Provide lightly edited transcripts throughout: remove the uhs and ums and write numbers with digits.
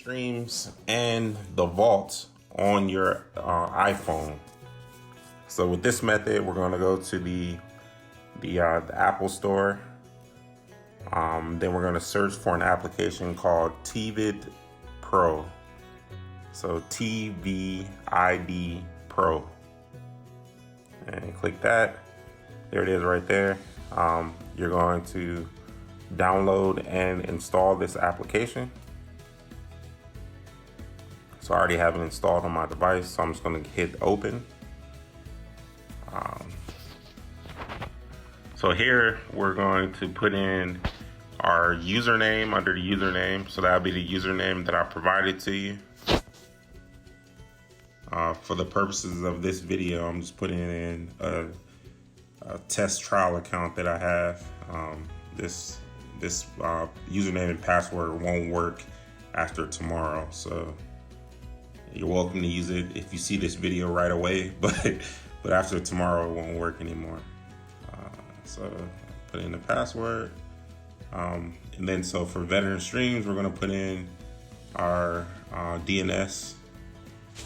Streams and the Vault on your iPhone. So with this method, we're going to go to the Apple Store. Then we're going to search for an application called TVID Pro. So TVID Pro. And click that. There it is right there. You're going to download and install this application. So I already have it installed on my device, so I'm just going to hit open. So here we're going to put in our username under the username. So that'll be the username that I provided to you. For the purposes of this video, I'm just putting in a test trial account that I have. This username and password won't work after tomorrow, so you're welcome to use it if you see this video right away, but after tomorrow it won't work anymore. So put in the password, and then so for Veteran Streams, we're going to put in our DNS,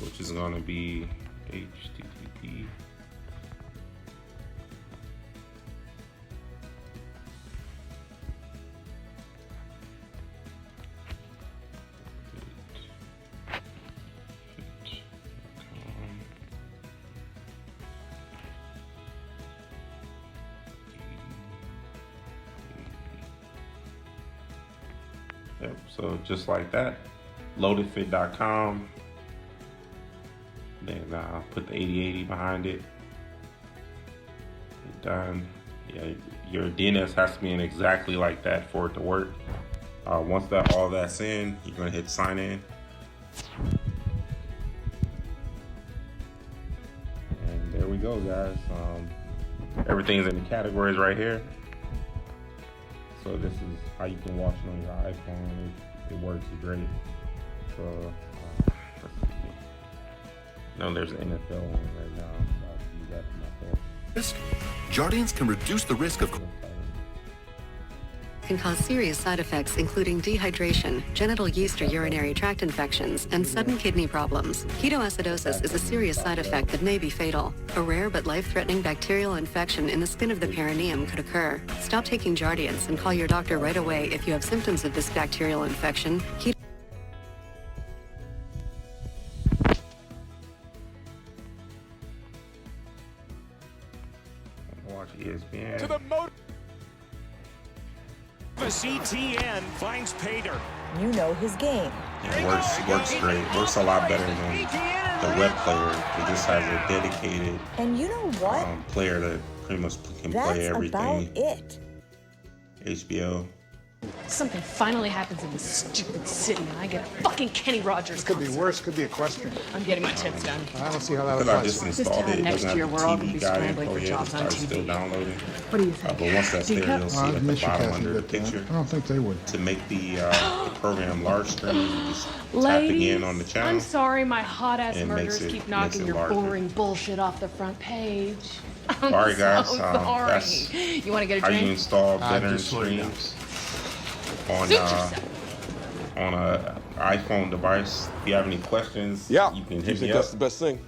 which is going to be HTTP. Yep, so just like that, loadedfit.com. Then put the 8080 behind it. Done. Yeah, your DNS has to be in exactly like that for it to work. Once all that's in, you're gonna hit sign in. And there we go, guys. Everything's in the categories right here. So this is how you can watch it on your iPhone. It works great. So let's see. No, there's an NFL one right now. I'll use that for myself. Jardians can reduce the risk of can cause serious side effects including dehydration, genital yeast or urinary tract infections, and sudden kidney problems. Ketoacidosis is a serious side effect that may be fatal. A rare but life-threatening bacterial infection in the skin of the perineum could occur. Stop taking Jardians and call your doctor right away if you have symptoms of this bacterial infection. Watch ESPN. To the CTN finds Pater. You know his game. It works great. Works a lot better than the web player. It just has a dedicated and you know what? Player that pretty much can That's play everything. About it. HBO. Something finally happens in this stupid city and I get a fucking Kenny Rogers Could be concert. worse, could be a question. I'm getting my tits done. I don't see how that Because I applies. just This installed time it. It next doesn't year, have we're the all TV gonna be guide scrambling info for yet. jobs on It's still TV. downloading. What do you think? But once that's Do you there, you'll see I at the admit you bottom guys under can the get that. picture. I don't think they would. To make the program large screen, you just tap Ladies, again on the channel. I'm sorry my hot-ass and murders makes keep it knocking your larger. boring bullshit off the front page. I'm All right, guys. so sorry. That's You want to get a how you drink? install I Veteran just would, yeah. Streams on Suit yourself. on a iPhone device. If you have any questions, Yeah, you can you hit think me that's up. the best thing?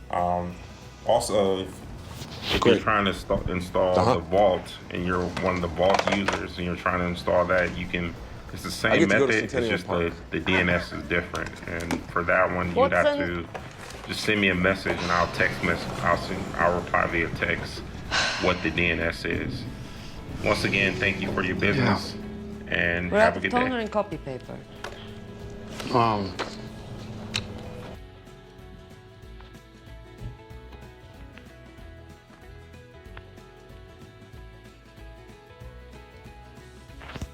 Also, if you're trying to install the Vault and you're one of the Vault users and you're trying to install that, you can. It's the I same get to go to method. It's Centennial just Park. the DNS is different. And for that one, you'd What's have in- to just send me a message and I'll text message. I'll reply via text what the DNS is. Once again, thank you for your business and have a good toner day. and copy paper.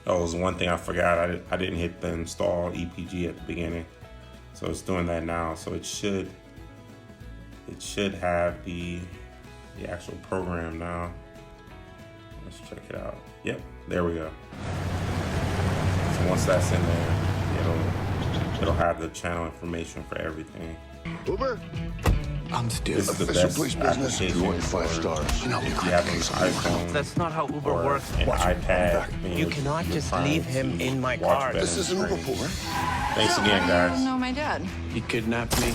Oh, it was one thing I forgot. I didn't hit the install EPG at the beginning, so it's doing that now. So it should have the actual program now. Let's check it out. Yep, there we go. So once that's in there, it'll have the channel information for everything. Uber. I'm still. This is the Official best police business. application You want for 5 stars. You know, if you have an iPhone That's not how Uber or works. an iPad. and You cannot you're just trying leave him to in my watch car. better This is an Uber screens. pool, right? Thanks again, guys. know my dad. He kidnapped me.